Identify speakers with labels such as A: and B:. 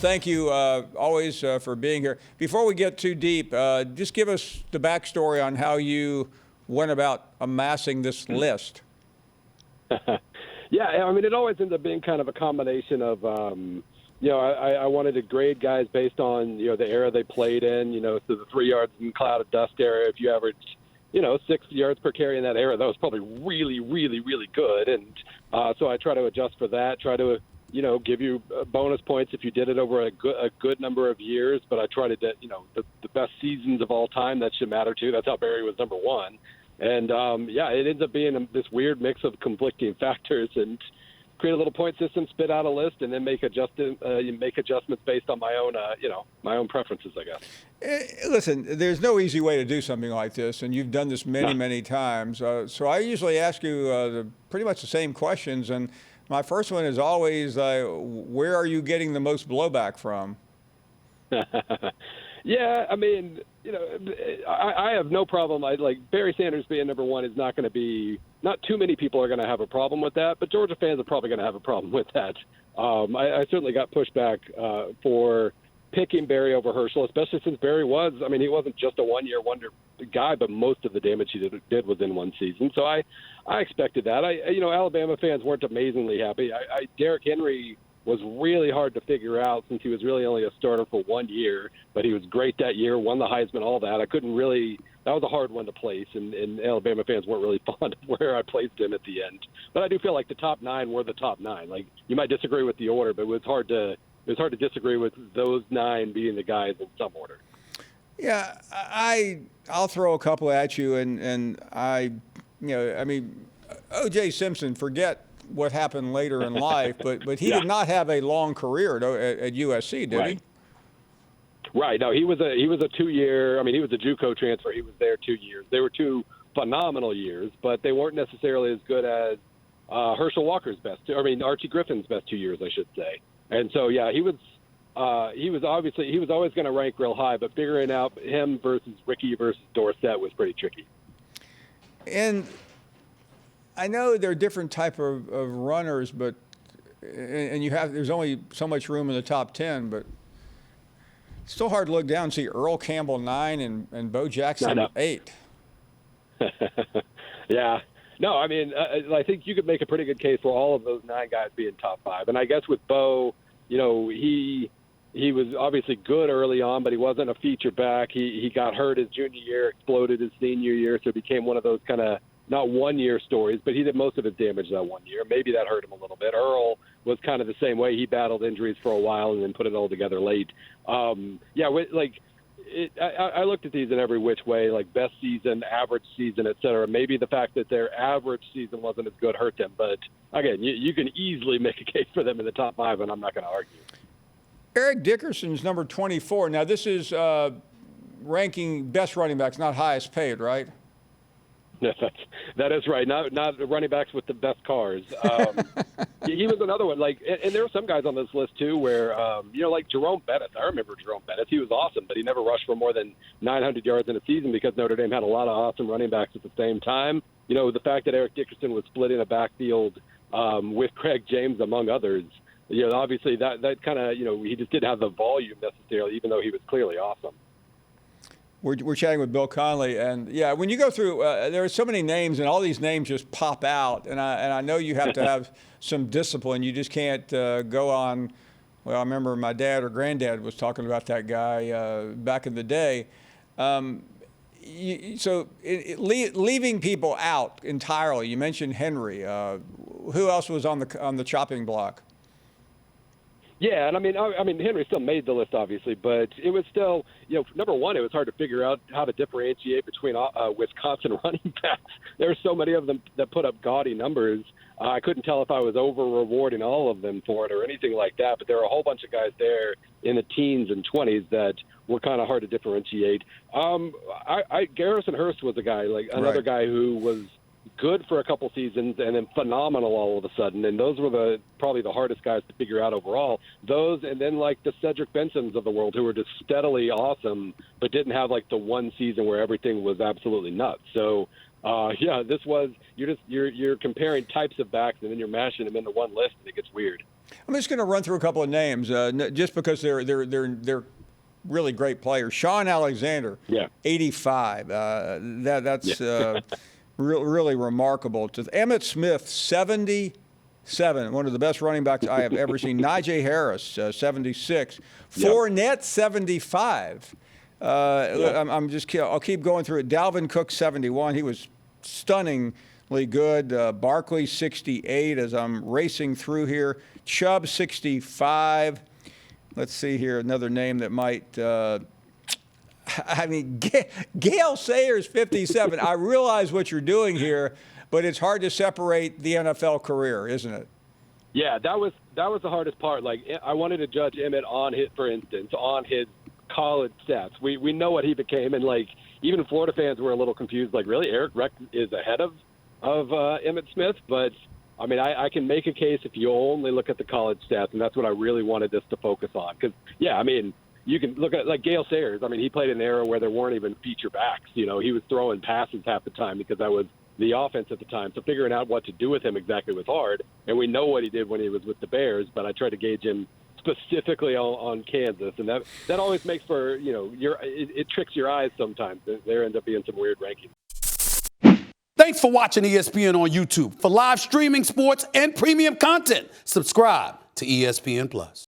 A: Thank you always for being here. Before we get too deep, just give us the backstory on how you went about amassing this list.
B: Yeah, I mean, it always ends up being kind of a combination of, I wanted to grade guys based on, the era they played in, so the 3 yards in cloud of dust era, if you averaged, 6 yards per carry in that era, that was probably really, really, really good. And so I try to adjust for that, try to, give you bonus points if you did it over a good number of years. But I try to, the best seasons of all time, that should matter too. That's how Barry was number one. And, it ends up being this weird mix of conflicting factors, and create a little point system, spit out a list, and then make adjustments based on my own, my own preferences, I guess.
A: Listen, there's no easy way to do something like this, and you've done this many times. So I usually ask you pretty much the same questions, and my first one is always, where are you getting the most blowback from?
B: Yeah, I mean, I have no problem. Barry Sanders being number one is not going to be. Not too many people are going to have a problem with that, but Georgia fans are probably going to have a problem with that. I certainly got pushback for picking Barry over Herschel, especially since Barry was. I mean, he wasn't just a one-year wonder guy, but most of the damage he did was in one season. So I expected that. Alabama fans weren't amazingly happy. Derrick Henry was really hard to figure out since he was really only a starter for 1 year, but he was great that year, won the Heisman, all that. That was a hard one to place, and Alabama fans weren't really fond of where I placed him at the end. But I do feel like the top nine were the top nine. Like, you might disagree with the order, but it was hard to disagree with those nine being the guys in some order.
A: Yeah, I'll throw a couple at you, and O.J. Simpson, forget what happened later in life, but he did not have a long career at USC, did he?
B: Right. No, he was a 2-year. I mean, he was a JUCO transfer. He was there 2 years. They were 2 phenomenal years, but they weren't necessarily as good as Herschel Walker's Archie Griffin's best 2 years, I should say. And so, yeah, he was always going to rank real high, but figuring out him versus Ricky versus Dorsett was pretty tricky.
A: And I know there are different type of runners, but there's only so much room in the top 10, but it's still hard to look down and see Earl Campbell 9 and Bo Jackson 8.
B: Yeah. No, I mean, I think you could make a pretty good case for all of those 9 guys being top 5. And I guess with Bo, he was obviously good early on, but he wasn't a feature back. He got hurt his junior year, exploded his senior year, so it became one of those kind of not 1 year stories, but he did most of his damage that 1 year. Maybe that hurt him a little bit. Earl was kind of the same way. He battled injuries for a while and then put it all together late. I looked at these in every which way, like best season, average season, et cetera. Maybe the fact that their average season wasn't as good hurt them. But, again, you can easily make a case for them in the top 5, and I'm not going to argue.
A: Eric Dickerson's number 24. Now, this is ranking best running backs, not highest paid, right?
B: Yes, that is right. Not running backs with the best cars. He was another one. And there were some guys on this list too, where like Jerome Bettis. I remember Jerome Bettis. He was awesome, but he never rushed for more than 900 yards in a season because Notre Dame had a lot of awesome running backs at the same time. The fact that Eric Dickerson was split in a backfield with Craig James, among others. Obviously that kind of he just didn't have the volume necessarily, even though he was clearly awesome.
A: We're chatting with Bill Connelly, and yeah, when you go through, there are so many names, and all these names just pop out, and I know you have to have some discipline. You just can't go on. Well, I remember my dad or granddad was talking about that guy back in the day. Leaving people out entirely. You mentioned Henry. Who else was on the chopping block?
B: Yeah, and I mean, Henry still made the list, obviously, but it was still, number one, it was hard to figure out how to differentiate between Wisconsin running backs. There were so many of them that put up gaudy numbers. I couldn't tell if I was over-rewarding all of them for it or anything like that, but there were a whole bunch of guys there in the teens and 20s that were kind of hard to differentiate. Garrison Hurst was a guy, another guy who was good for a couple seasons and then phenomenal all of a sudden, and those were probably the hardest guys to figure out overall. Those, and then the Cedric Bensons of the world, who were just steadily awesome but didn't have the one season where everything was absolutely nuts. So this was you're comparing types of backs and then you're mashing them into one list and it gets weird.
A: I'm just going to run through a couple of names, just because they're really great players. Sean Alexander, 85. That's really remarkable. Emmitt Smith, 77, one of the best running backs I have ever seen. Najee Harris, 76. Fournette, 75. I'll keep going through it. Dalvin Cook, 71. He was stunningly good. Barkley, 68, as I'm racing through here. Chubb, 65. Let's see here, another name that might Gale Sayers, 57. I realize what you're doing here, but it's hard to separate the NFL career, isn't it?
B: Yeah, that was the hardest part. Like, I wanted to judge Emmitt on his college stats. We know what he became, and like even Florida fans were a little confused. Like, really, Eric Reck is ahead of Emmitt Smith, but I mean, I can make a case if you only look at the college stats, and that's what I really wanted this to focus on. Because, yeah, I mean, you can look at, like, Gale Sayers. I mean, he played in an era where there weren't even feature backs. You know, he was throwing passes half the time because that was the offense at the time. So figuring out what to do with him exactly was hard. And we know what he did when he was with the Bears, but I tried to gauge him specifically on Kansas. And that always makes for, you know, it tricks your eyes sometimes. There end up being some weird rankings.
C: Thanks for watching ESPN on YouTube. For live streaming, sports, and premium content, subscribe to ESPN+.